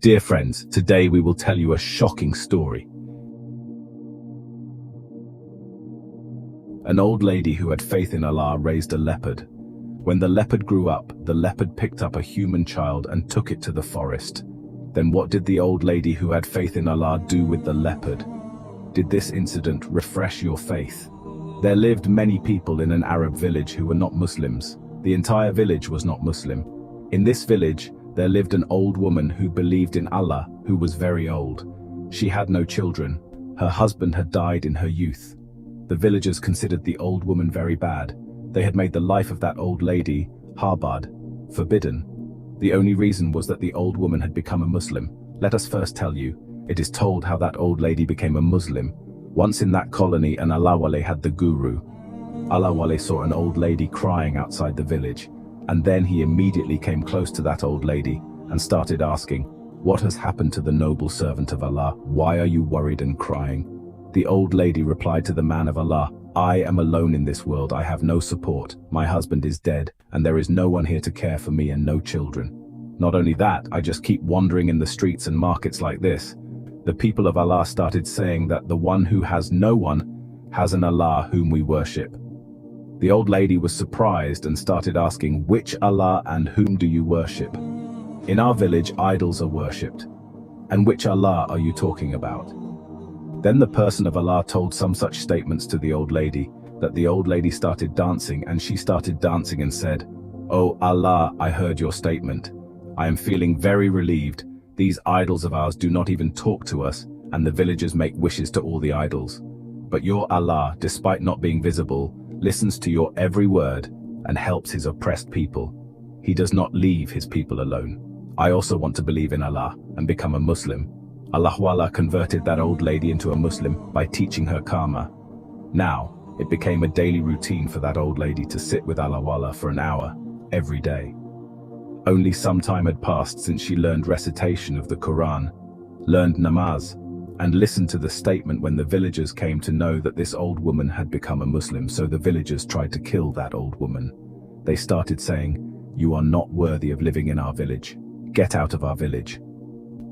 Dear friends, today we will tell you a shocking story. An old lady who had faith in Allah raised a leopard. When the leopard grew up, the leopard picked up a human child and took it to the forest. Then what did the old lady who had faith in Allah do with the leopard? Did this incident refresh your faith? There lived many people in an Arab village who were not Muslims. The entire village was not Muslim. In this village, there lived an old woman who believed in Allah, who was very old. She had no children. Her husband had died in her youth. The villagers considered the old woman very bad. They had made the life of that old lady, harbad, forbidden. The only reason was that the old woman had become a Muslim. Let us first tell you, it is told how that old lady became a Muslim. Once in that colony, an Allahwali had the guru. Allahwali saw an old lady crying outside the village, and then he immediately came close to that old lady and started asking, "What has happened to the noble servant of Allah? Why are you worried and crying?" The old lady replied to the man of Allah, "I am alone in this world. I have no support. My husband is dead, and there is no one here to care for me and no children. Not only that, I just keep wandering in the streets and markets like this." The people of Allah started saying that the one who has no one has an Allah whom we worship. The old lady was surprised and started asking, "Which Allah and whom do you worship? In our village, idols are worshipped. And which Allah are you talking about?" Then the person of Allah told some such statements to the old lady, that the old lady started dancing, and she started dancing and said, "Oh Allah, I heard your statement. I am feeling very relieved. These idols of ours do not even talk to us, and the villagers make wishes to all the idols. But your Allah, despite not being visible, listens to your every word and helps his oppressed people. He does not leave his people alone. I also want to believe in Allah and become a Muslim." Allah converted that old lady into a Muslim by teaching her karma. Now, it became a daily routine for that old lady to sit with Allah for an hour every day. Only some time had passed since she learned recitation of the Quran, learned namaz, and listened to the statement when the villagers came to know that this old woman had become a Muslim. So the villagers tried to kill that old woman. They started saying, "You are not worthy of living in our village. Get out of our village."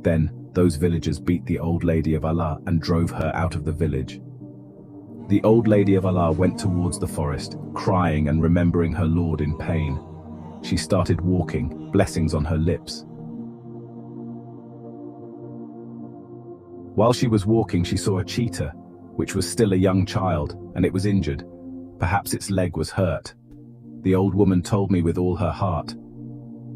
Then those villagers beat the old lady of Allah and drove her out of the village. The old lady of Allah went towards the forest, crying and remembering her Lord in pain. She started walking, blessings on her lips. While she was walking, she saw a cheetah, which was still a young child, and it was injured. Perhaps its leg was hurt. The old woman told me with all her heart.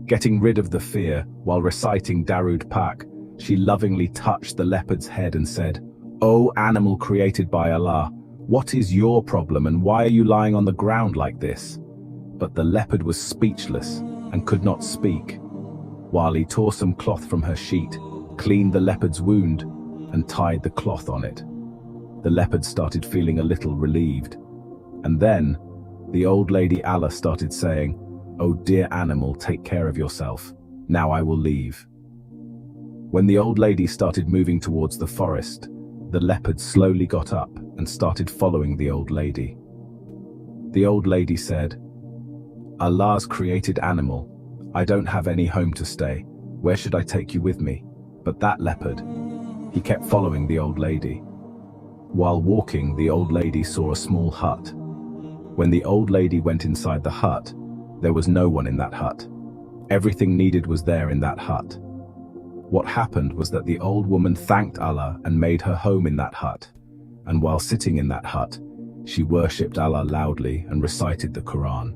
Getting rid of the fear, while reciting Darud Pak, she lovingly touched the leopard's head and said, "O animal created by Allah, what is your problem and why are you lying on the ground like this?" But the leopard was speechless and could not speak. While he tore some cloth from her sheet, cleaned the leopard's wound, and tied the cloth on it. The leopard started feeling a little relieved. And then, the old lady Allah started saying, "Oh dear animal, take care of yourself. Now I will leave." When the old lady started moving towards the forest, the leopard slowly got up and started following the old lady. The old lady said, "Allah's created animal. I don't have any home to stay. Where should I take you with me?" But that leopard, he kept following the old lady. While walking, the old lady saw a small hut. When the old lady went inside the hut, there was no one in that hut. Everything needed was there in that hut. What happened was that the old woman thanked Allah and made her home in that hut. And while sitting in that hut, she worshipped Allah loudly and recited the Quran.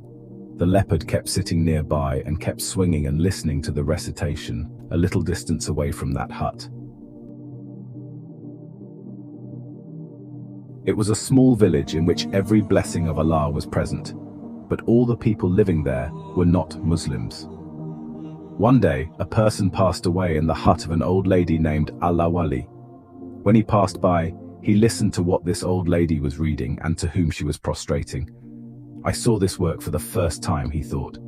The leopard kept sitting nearby and kept swinging and listening to the recitation a little distance away from that hut. It was a small village in which every blessing of Allah was present, but all the people living there were not Muslims. One day, a person passed away in the hut of an old lady named Allahwali. When he passed by, he listened to what this old lady was reading and to whom she was prostrating. "I saw this work for the first time," he thought.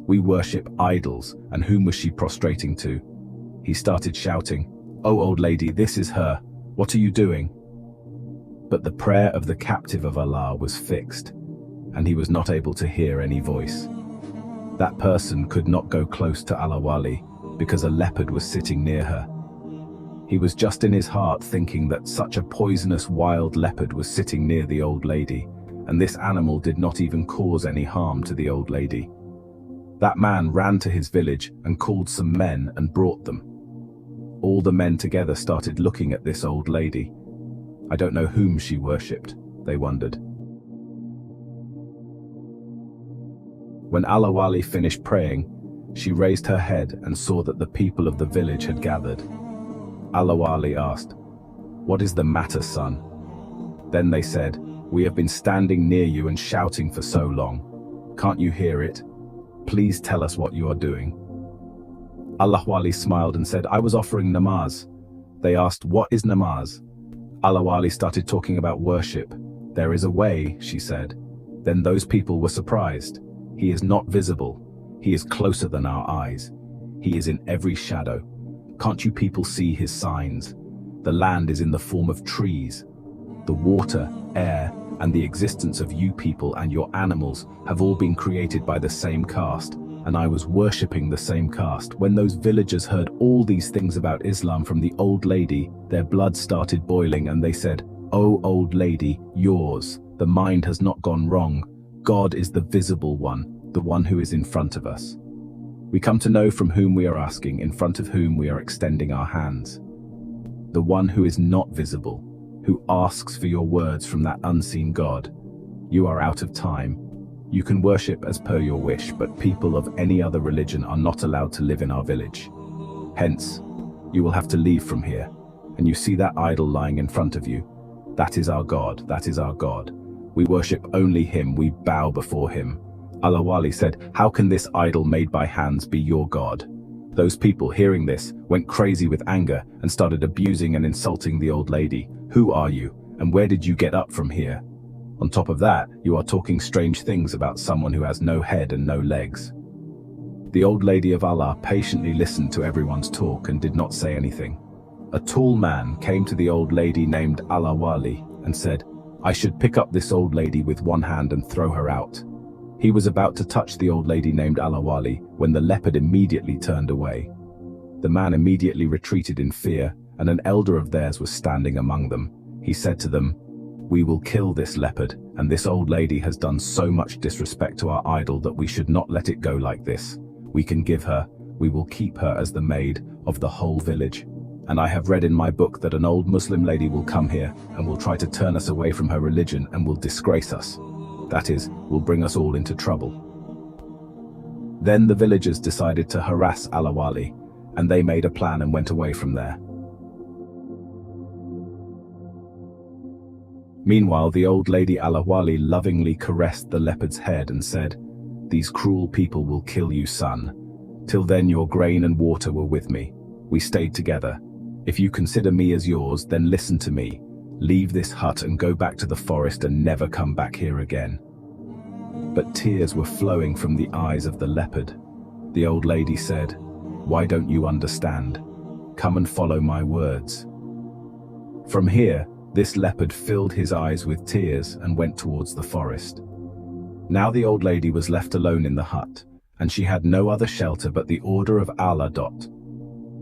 "We worship idols, and whom was she prostrating to?" He started shouting, "Oh old lady, this is her. What are you doing?" But the prayer of the captive of Allah was fixed, and he was not able to hear any voice. That person could not go close to Allahwali because a leopard was sitting near her, He was just in his heart thinking that such a poisonous wild leopard was sitting near the old lady, and this animal did not even cause any harm to the old lady. That man ran to his village and called some men and brought them. All the men together started looking at this old lady. I don't know whom she worshipped, they wondered. When Alawali finished praying, she raised her head and saw that the people of the village had gathered. Alawali asked, "What is the matter, son?" Then they said, "We have been standing near you and shouting for so long. Can't you hear it? Please tell us what you are doing." Alawali smiled and said, "I was offering namaz." They asked, "What is namaz?" Alawali started talking about worship. "There is a way," she said. Then those people were surprised. "He is not visible. He is closer than our eyes. He is in every shadow. Can't you people see his signs? The land is in the form of trees. The water, air, and the existence of you people and your animals have all been created by the same caste, and I was worshipping the same caste." When those villagers heard all these things about Islam from the old lady, their blood started boiling and they said, "Oh, old lady, yours. The mind has not gone wrong. God is the visible one, the one who is in front of us. We come to know from whom we are asking, in front of whom we are extending our hands. The one who is not visible, who asks for your words from that unseen God. You are out of time. You can worship as per your wish, but people of any other religion are not allowed to live in our village. Hence, you will have to leave from here. And you see that idol lying in front of you? That is our God, that is our God. We worship only him, we bow before him." Alawali said, "How can this idol made by hands be your God?" Those people hearing this went crazy with anger and started abusing and insulting the old lady. "Who are you? And where did you get up from here? On top of that, you are talking strange things about someone who has no head and no legs." The old lady of Allah patiently listened to everyone's talk and did not say anything. A tall man came to the old lady named Alawali and said, "I should pick up this old lady with one hand and throw her out." He was about to touch the old lady named Alawali when the leopard immediately turned away. The man immediately retreated in fear, and an elder of theirs was standing among them. He said to them, "We will kill this leopard, and this old lady has done so much disrespect to our idol that we should not let it go like this. We can give her, we will keep her as the maid of the whole village. And I have read in my book that an old Muslim lady will come here and will try to turn us away from her religion and will disgrace us. That is, will bring us all into trouble." Then the villagers decided to harass Alawali, and they made a plan and went away from there. Meanwhile, the old lady Alawali lovingly caressed the leopard's head and said, "These cruel people will kill you, son. Till then your grain and water were with me. We stayed together. If you consider me as yours, then listen to me. Leave this hut and go back to the forest and never come back here again." But tears were flowing from the eyes of the leopard. The old lady said, "Why don't you understand? Come and follow my words." From here, this leopard filled his eyes with tears and went towards the forest. Now the old lady was left alone in the hut, and she had no other shelter but the order of Allah.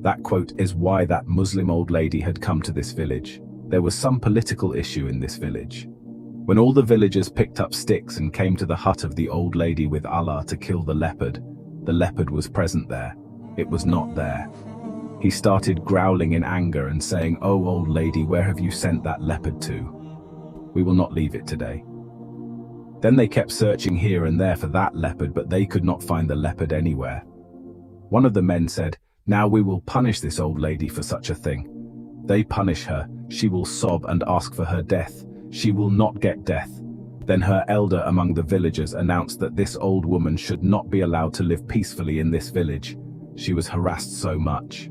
That quote is why that Muslim old lady had come to this village. There was some political issue in this village. When all the villagers picked up sticks and came to the hut of the old lady with Allah to kill the leopard was present there. It was not there. He started growling in anger and saying, "Oh, old lady, where have you sent that leopard to? We will not leave it today." Then they kept searching here and there for that leopard, but they could not find the leopard anywhere. One of the men said, "Now we will punish this old lady for such a thing. They punish her, she will sob and ask for her death. She will not get death." Then her elder among the villagers announced that this old woman should not be allowed to live peacefully in this village. She was harassed so much.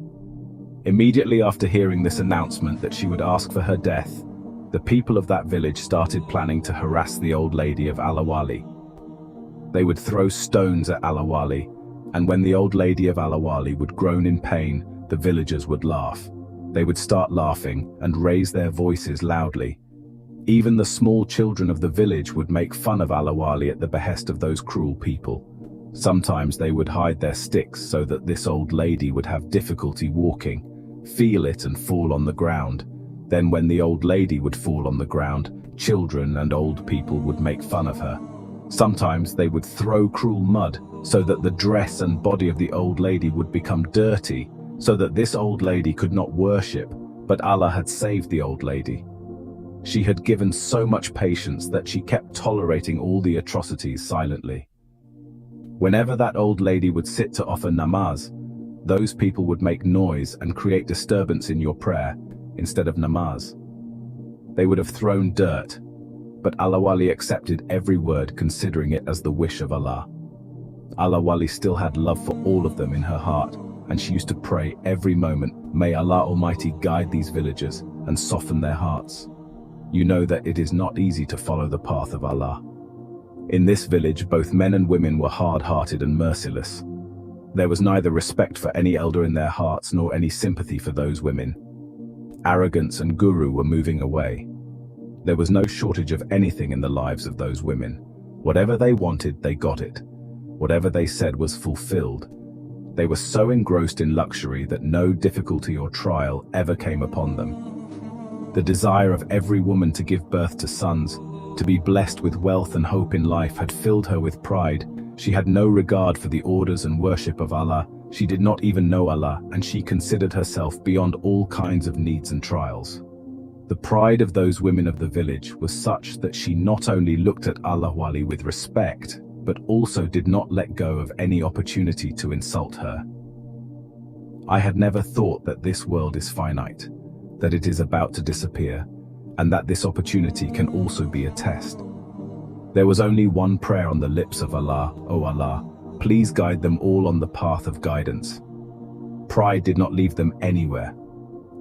Immediately after hearing this announcement that she would ask for her death, the people of that village started planning to harass the old lady of Alawali. They would throw stones at Alawali, and when the old lady of Alawali would groan in pain, the villagers would laugh. They would start laughing and raise their voices loudly. Even the small children of the village would make fun of Alawali at the behest of those cruel people. Sometimes they would hide their sticks so that this old lady would have difficulty walking, feel it and fall on the ground. Then when the old lady would fall on the ground, children and old people would make fun of her. Sometimes they would throw cruel mud so that the dress and body of the old lady would become dirty, so that this old lady could not worship, but Allah had saved the old lady. She had given so much patience that she kept tolerating all the atrocities silently. Whenever that old lady would sit to offer namaz, those people would make noise and create disturbance in your prayer instead of namaz. They would have thrown dirt, but Allah Wali accepted every word, considering it as the wish of Allah. Allah Wali still had love for all of them in her heart, and she used to pray every moment, "May Allah Almighty guide these villagers and soften their hearts." You know that it is not easy to follow the path of Allah. In this village, both men and women were hard-hearted and merciless. There was neither respect for any elder in their hearts nor any sympathy for those women. Arrogance and guru were moving away. There was no shortage of anything in the lives of those women. Whatever they wanted, they got it. Whatever they said was fulfilled. They were so engrossed in luxury that no difficulty or trial ever came upon them. The desire of every woman to give birth to sons, to be blessed with wealth and hope in life, had filled her with pride. She had no regard for the orders and worship of Allah. She did not even know Allah, and she considered herself beyond all kinds of needs and trials. The pride of those women of the village was such that she not only looked at Allah Wali with respect, but also did not let go of any opportunity to insult her. I had never thought that this world is finite, that it is about to disappear, and that this opportunity can also be a test. There was only one prayer on the lips of Allah: "O Allah, please guide them all on the path of guidance." Pride did not leave them anywhere.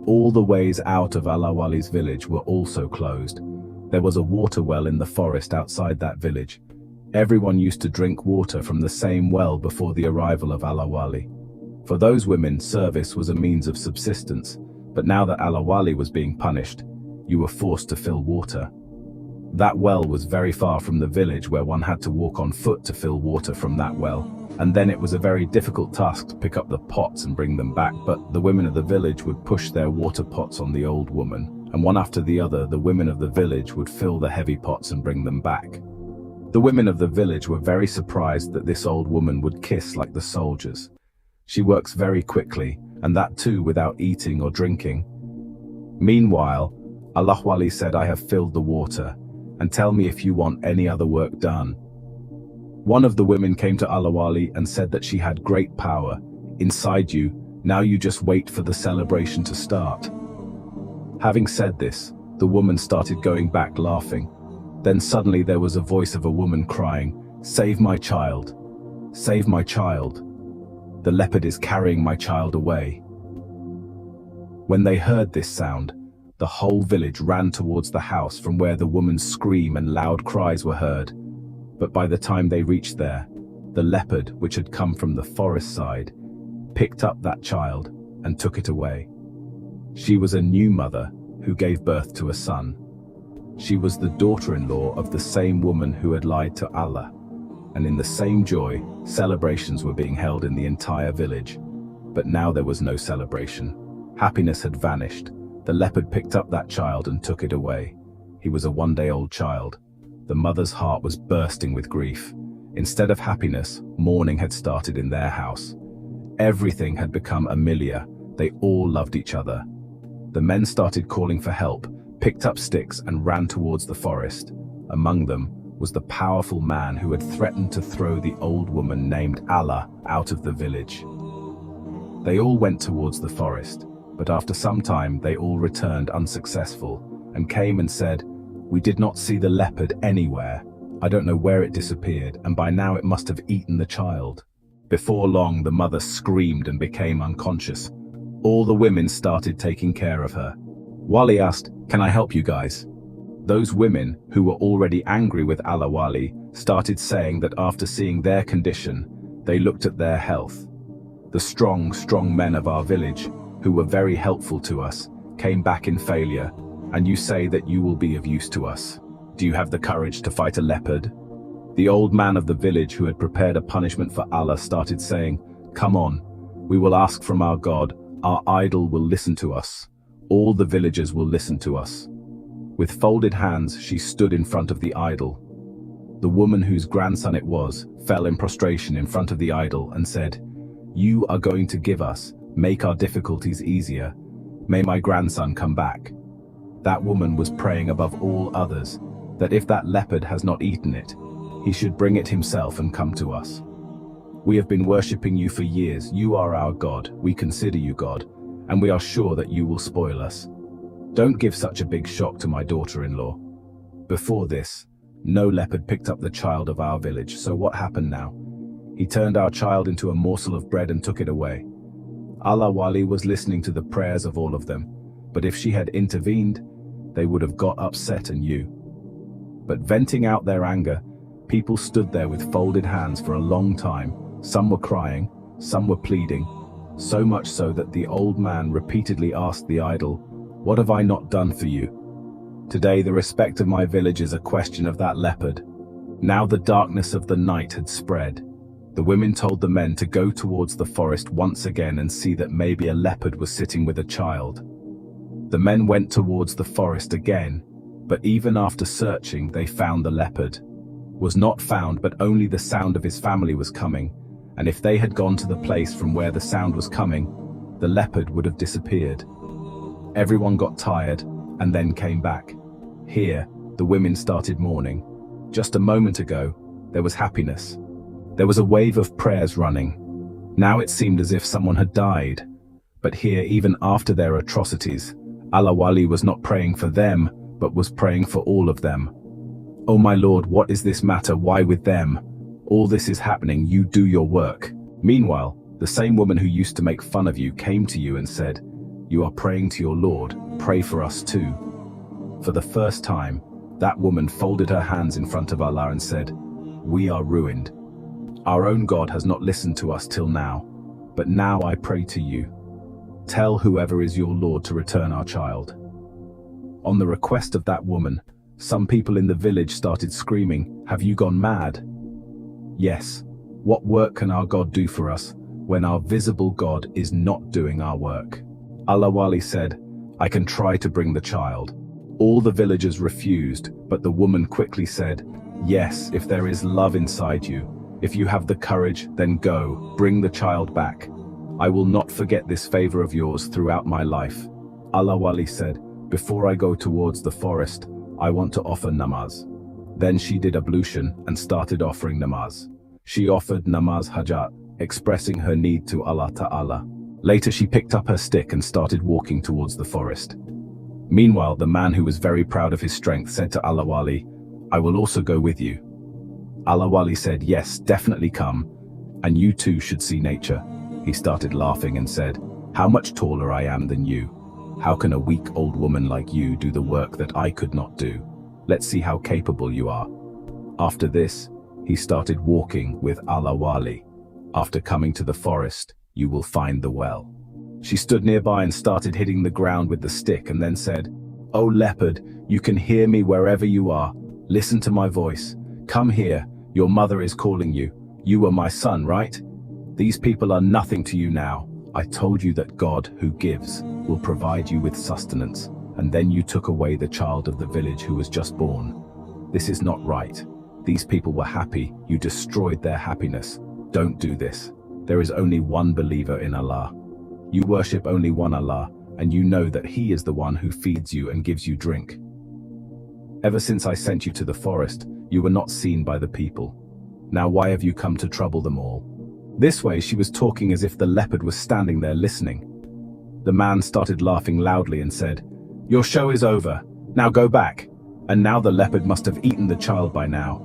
All the ways out of Allah Wali's village were also closed. There was a water well in the forest outside that village. Everyone used to drink water from the same well before the arrival of Allah Wali. For those women, service was a means of subsistence, but now that Allah Wali was being punished, you were forced to fill water. That well was very far from the village, where one had to walk on foot to fill water from that well, and then it was a very difficult task to pick up the pots and bring them back. But the women of the village would push their water pots on the old woman, and one after the other the women of the village would fill the heavy pots and bring them back. The women of the village were very surprised that this old woman would kiss like the soldiers. She works very quickly, and that too without eating or drinking. Meanwhile, Allah Wali said, "I have filled the water, and tell me if you want any other work done." One of the women came to Allah Wali and said that she had great power inside you. Now you just wait for the celebration to start. Having said this, the woman started going back laughing. Then suddenly there was a voice of a woman crying, "Save my child! Save my child! The leopard is carrying my child away." When they heard this sound, the whole village ran towards the house from where the woman's scream and loud cries were heard. But by the time they reached there, the leopard, which had come from the forest side, picked up that child and took it away. She was a new mother who gave birth to a son. She was the daughter-in-law of the same woman who had lied to Allah, and in the same joy, celebrations were being held in the entire village. But now there was no celebration. Happiness had vanished. The leopard picked up that child and took it away. He was a one-day-old child. The mother's heart was bursting with grief. Instead of happiness, mourning had started in their house. Everything had become Amelia. They all loved each other. The men started calling for help, picked up sticks and ran towards the forest. Among them was the powerful man who had threatened to throw the old woman named Allah out of the village. They all went towards the forest, but after some time they all returned unsuccessful and came and said, "We did not see the leopard anywhere. I don't know where it disappeared, and by now it must have eaten the child." Before long, the mother screamed and became unconscious. All the women started taking care of her. Wali asked, "Can I help you guys?" Those women, who were already angry with Allah Wali, started saying that after seeing their condition, they looked at their health. The strong men of our village, who were very helpful to us, came back in failure, and you say that you will be of use to us. Do you have the courage to fight a leopard? The old man of the village, who had prepared a punishment for Allah, started saying, "Come on, we will ask from our God. Our idol will listen to us. All the villagers will listen to us." With folded hands, she stood in front of the idol. The woman whose grandson it was fell in prostration in front of the idol and said, "You are going to give us, make our difficulties easier. May my grandson come back." That woman was praying above all others that if that leopard has not eaten it, he should bring it himself and come to us. "We have been worshipping you for years. You are our God. We consider you God, and we are sure that you will spoil us. Don't give such a big shock to my daughter-in-law." Before this, no leopard picked up the child of our village, so what happened now? He turned our child into a morsel of bread and took it away. Allah Wali was listening to the prayers of all of them, but if she had intervened, they would have got upset and you. But venting out their anger, people stood there with folded hands for a long time. Some were crying, some were pleading, so much so that the old man repeatedly asked the idol, "What have I not done for you? Today the respect of my village is a question of that leopard." Now the darkness of the night had spread. The women told the men to go towards the forest once again and see that maybe a leopard was sitting with a child. The men went towards the forest again, but even after searching they found the leopard was not found, but only the sound of his family was coming, and if they had gone to the place from where the sound was coming, the leopard would have disappeared. Everyone got tired and then came back. Here, the women started mourning. Just a moment ago, there was happiness. There was a wave of prayers running. Now it seemed as if someone had died. But here, even after their atrocities, Allah Wali was not praying for them, but was praying for all of them. "Oh my Lord, what is this matter? Why with them? All this is happening, you do your work." Meanwhile, the same woman who used to make fun of you came to you and said, "You are praying to your Lord, pray for us too." For the first time, that woman folded her hands in front of Allah and said, "We are ruined. Our own God has not listened to us till now, but now I pray to you. Tell whoever is your Lord to return our child." On the request of that woman, some people in the village started screaming, "Have you gone mad?" Yes, what work can our God do for us when our visible God is not doing our work? Allah Wali said, "I can try to bring the child." All the villagers refused, but the woman quickly said, "Yes, if there is love inside you, if you have the courage, then go, bring the child back. I will not forget this favor of yours throughout my life." Allah Wali said, "Before I go towards the forest, I want to offer namaz." Then she did ablution and started offering namaz. She offered namaz hajat, expressing her need to Allah Ta'ala. Later she picked up her stick and started walking towards the forest. Meanwhile, the man who was very proud of his strength said to Allah Wali, "I will also go with you." Allah Wali said, "Yes, definitely come, and you too should see nature." He started laughing and said, "How much taller I am than you. How can a weak old woman like you do the work that I could not do? Let's see how capable you are." After this, he started walking with Allah Wali. After coming to the forest, you will find the well. She stood nearby and started hitting the ground with the stick and then said, "Oh leopard, you can hear me wherever you are. Listen to my voice. Come here, your mother is calling you. You were my son, right? These people are nothing to you now. I told you that God, who gives, will provide you with sustenance, and then you took away the child of the village who was just born. This is not right. These people were happy, you destroyed their happiness. Don't do this. There is only one believer in Allah. You worship only one Allah, and you know that He is the one who feeds you and gives you drink. Ever since I sent you to the forest, you were not seen by the people. Now why have you come to trouble them all?" This way she was talking as if the leopard was standing there listening. The man started laughing loudly and said, "Your show is over. Now go back." And now the leopard must have eaten the child by now.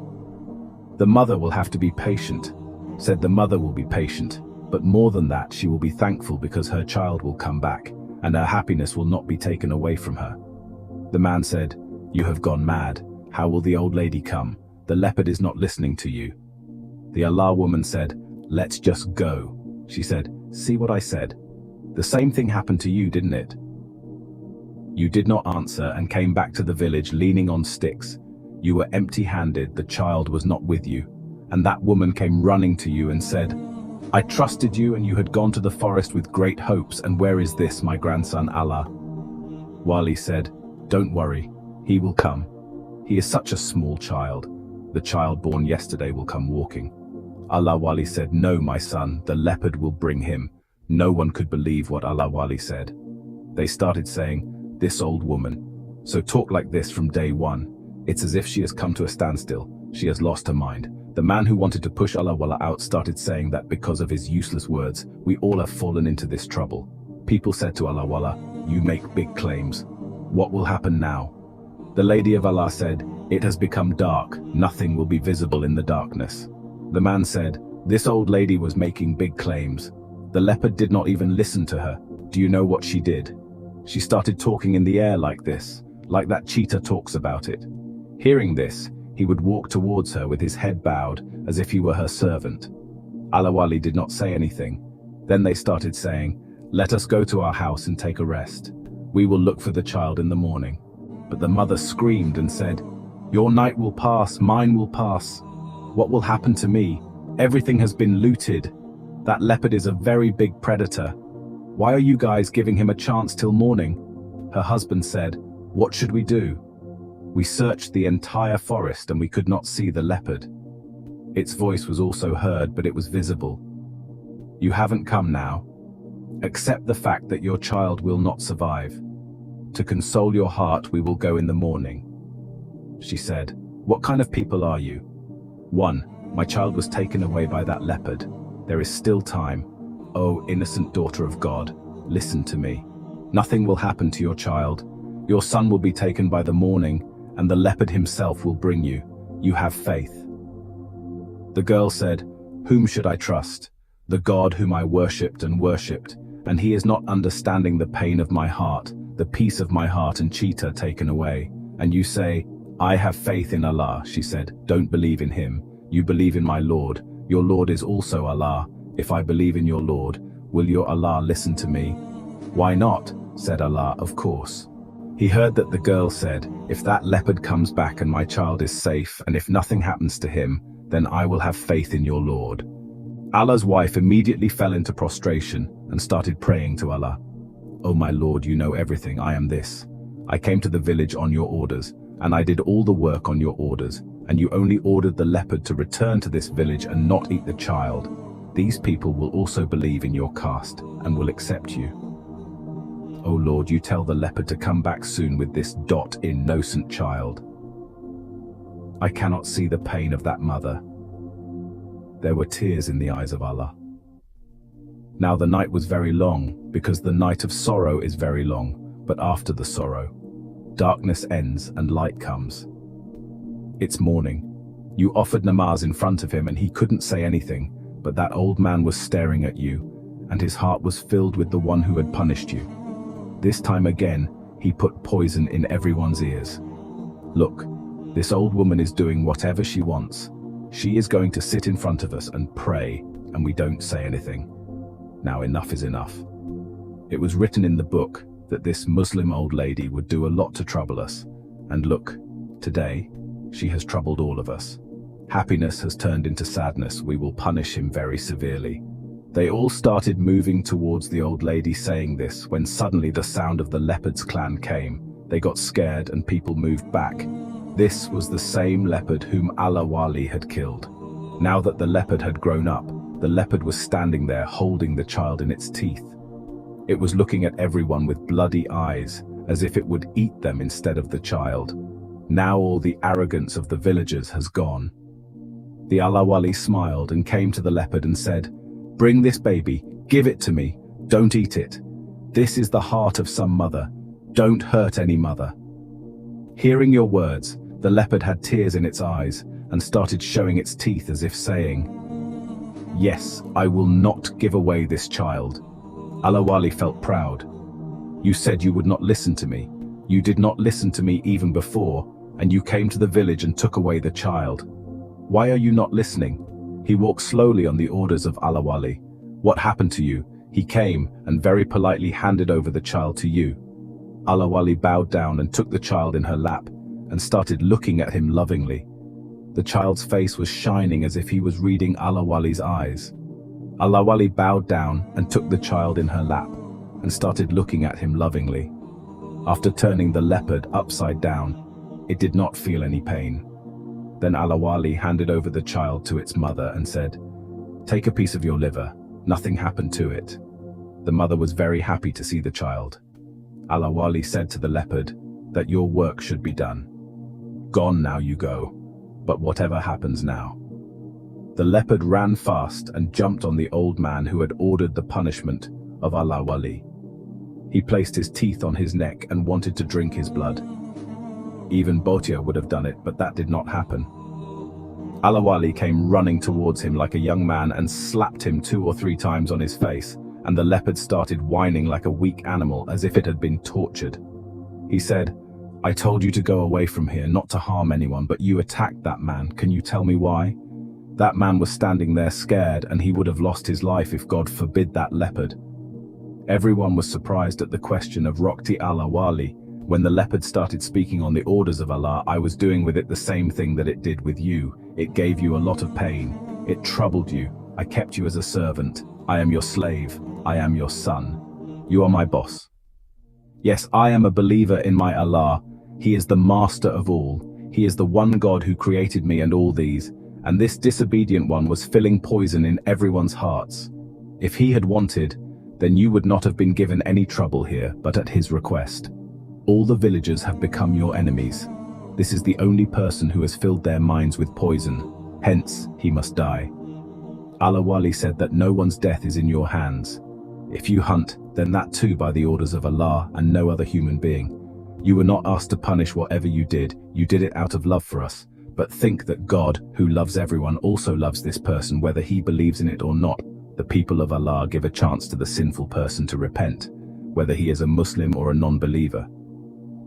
"The mother will have to be patient," said the mother will be patient, but more than that, she will be thankful because her child will come back, and her happiness will not be taken away from her. The man said, "You have gone mad. How will the old lady come? The leopard is not listening to you." The Allah woman said, "Let's just go." She said, "See what I said? The same thing happened to you, didn't it? You did not answer and came back to the village leaning on sticks. You were empty-handed, the child was not with you, and that woman came running to you and said, I trusted you and you had gone to the forest with great hopes, and where is this, my grandson Allah? Wali said, don't worry, he will come. He is such a small child. The child born yesterday will come walking. Allah Wali said, no, my son, the leopard will bring him. No one could believe what Allah Wali said. They started saying, this old woman. So talk like this from day one. It's as if she has come to a standstill. She has lost her mind. The man who wanted to push Allah Wali out started saying that because of his useless words, we all have fallen into this trouble. People said to Allah Wali, you make big claims. What will happen now? The Lady of Allah said, it has become dark. Nothing will be visible in the darkness. The man said, this old lady was making big claims. The leopard did not even listen to her. Do you know what she did? She started talking in the air like this, like that cheetah talks about it. Hearing this, he would walk towards her with his head bowed, as if he were her servant. Allah Wali did not say anything. Then they started saying, let us go to our house and take a rest. We will look for the child in the morning. But the mother screamed and said, your night will pass, mine will pass. What will happen to me? Everything has been looted. That leopard is a very big predator. Why are you guys giving him a chance till morning? Her husband said, what should we do? We searched the entire forest and we could not see the leopard. Its voice was also heard, but it was visible. You haven't come now. Accept the fact that your child will not survive. To console your heart, we will go in the morning. She said, what kind of people are you? 1. My child was taken away by that leopard. There is still time. Oh, innocent daughter of God, listen to me. Nothing will happen to your child. Your son will be taken by the morning, and the leopard himself will bring you. You have faith. The girl said, whom should I trust? The God whom I worshipped, and he is not understanding the pain of my heart, the peace of my heart, and cheetah taken away. And you say, I have faith in Allah. She said, don't believe in him. You believe in my Lord. Your Lord is also Allah. If I believe in your Lord, will your Allah listen to me? Why not? Said Allah, of course. He heard that the girl said, if that leopard comes back and my child is safe, and if nothing happens to him, then I will have faith in your Lord. Allah's wife immediately fell into prostration and started praying to Allah. Oh my Lord, you know everything. I am this. I came to the village on your orders, and I did all the work on your orders, and you only ordered the leopard to return to this village and not eat the child. These people will also believe in your caste and will accept you. Oh Lord, you tell the leopard to come back soon with this innocent child. I cannot see the pain of that mother. There were tears in the eyes of Allah. Now the night was very long, because the night of sorrow is very long, but after the sorrow, darkness ends and light comes. It's morning. You offered namaz in front of him and he couldn't say anything, but that old man was staring at you, and his heart was filled with the one who had punished you. This time again, he put poison in everyone's ears. Look, this old woman is doing whatever she wants. She is going to sit in front of us and pray, and we don't say anything. Now enough is enough. It was written in the book that this Muslim old lady would do a lot to trouble us. And look, today, she has troubled all of us. Happiness has turned into sadness. We will punish him very severely. They all started moving towards the old lady saying this, when suddenly the sound of the leopard's clan came. They got scared and people moved back. This was the same leopard whom Allah Wali had killed. Now that the leopard had grown up, the leopard was standing there holding the child in its teeth. It was looking at everyone with bloody eyes, as if it would eat them instead of the child. Now all the arrogance of the villagers has gone. The Allah Wali smiled and came to the leopard and said, bring this baby, give it to me, don't eat it. This is the heart of some mother. Don't hurt any mother. Hearing your words, the leopard had tears in its eyes and started showing its teeth as if saying, yes, I will not give away this child. Allah Wali felt proud. You said you would not listen to me. You did not listen to me even before, and you came to the village and took away the child. Why are you not listening? He walked slowly on the orders of Allah Wali. What happened to you? He came and very politely handed over the child to you. Allah Wali bowed down and took the child in her lap and started looking at him lovingly. The child's face was shining as if he was reading Allah Wali's eyes. Allah Wali bowed down and took the child in her lap and started looking at him lovingly. After turning the leopard upside down, it did not feel any pain. Then Allah Wali handed over the child to its mother and said, "Take a piece of your liver, nothing happened to it." The mother was very happy to see the child. Allah Wali said to the leopard that your work should be done. Gone now you go, but whatever happens now. The leopard ran fast and jumped on the old man who had ordered the punishment of Allah Wali. He placed his teeth on his neck and wanted to drink his blood. Even Botia would have done it, but that did not happen. Allah Wali came running towards him like a young man and slapped him 2 or 3 times on his face, and the leopard started whining like a weak animal as if it had been tortured. He said, "I told you to go away from here, not to harm anyone, but you attacked that man. Can you tell me why?" That man was standing there scared, and he would have lost his life if God forbid that leopard. Everyone was surprised at the question of Rokti Allah Wali. When the leopard started speaking on the orders of Allah, I was doing with it the same thing that it did with you. It gave you a lot of pain. It troubled you. I kept you as a servant. I am your slave. I am your son. You are my boss. Yes, I am a believer in my Allah. He is the master of all. He is the one God who created me and all these. And this disobedient one was filling poison in everyone's hearts. If he had wanted, then you would not have been given any trouble here, but at his request. All the villagers have become your enemies. This is the only person who has filled their minds with poison. Hence, he must die. Allah Wali said that no one's death is in your hands. If you hunt, then that too by the orders of Allah and no other human being. You were not asked to punish whatever you did it out of love for us. But think that God, who loves everyone, also loves this person whether he believes in it or not. The people of Allah give a chance to the sinful person to repent, whether he is a Muslim or a non-believer.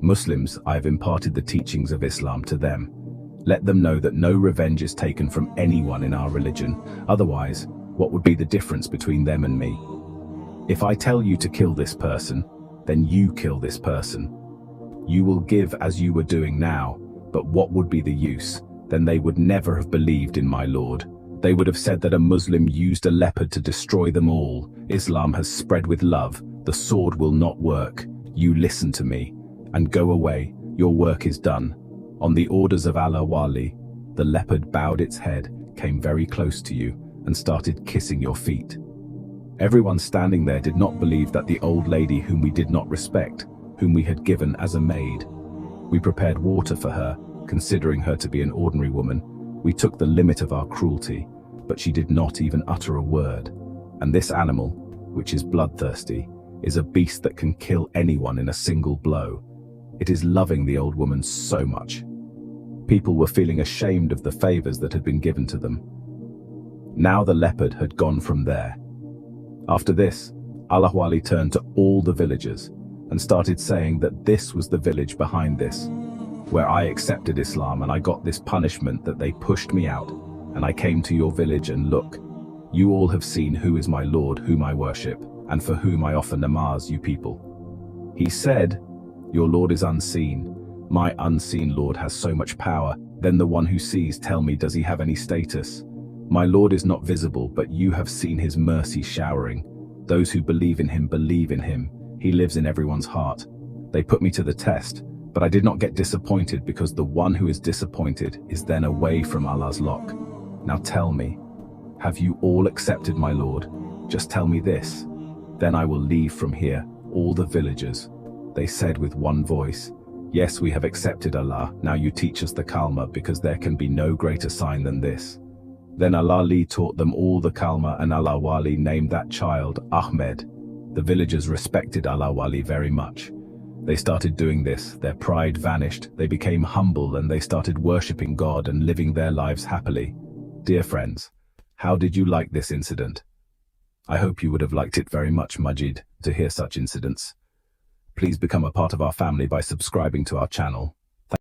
Muslims, I have imparted the teachings of Islam to them. Let them know that no revenge is taken from anyone in our religion. Otherwise, what would be the difference between them and me? If I tell you to kill this person, then you kill this person. You will give as you were doing now, but what would be the use? Then they would never have believed in my Lord. They would have said that a Muslim used a leopard to destroy them all. Islam has spread with love. The sword will not work. You listen to me and go away. Your work is done. On the orders of Allah Wali, the leopard bowed its head, came very close to you, and started kissing your feet. Everyone standing there did not believe that the old lady whom we did not respect, whom we had given as a maid. We prepared water for her, considering her to be an ordinary woman. We took the limit of our cruelty, but she did not even utter a word. And this animal, which is bloodthirsty, is a beast that can kill anyone in a single blow. It is loving the old woman so much. People were feeling ashamed of the favors that had been given to them. Now the leopard had gone from there. After this, Allah Wali turned to all the villagers and started saying that this was the village behind this, where I accepted Islam and I got this punishment that they pushed me out, and I came to your village and look, you all have seen who is my Lord, whom I worship, and for whom I offer namaz, you people. He said, your Lord is unseen. My unseen Lord has so much power. Then the one who sees, tell me, does he have any status? My Lord is not visible, but you have seen his mercy showering. Those who believe in him believe in him. He lives in everyone's heart. They put me to the test, but I did not get disappointed because the one who is disappointed is then away from Allah's lock. Now tell me, have you all accepted my Lord? Just tell me this. Then I will leave from here, all the villagers. They said with one voice, yes, we have accepted Allah. Now you teach us the kalma, because there can be no greater sign than this. Then Allah Li taught them all the kalma, and Allah Wali named that child Ahmed. The villagers respected Allah Wali very much. They started doing this, their pride vanished, they became humble, and they started worshipping God and living their lives happily. Dear friends, how did you like this incident? I hope you would have liked it very much, Majid, to hear such incidents. Please become a part of our family by subscribing to our channel.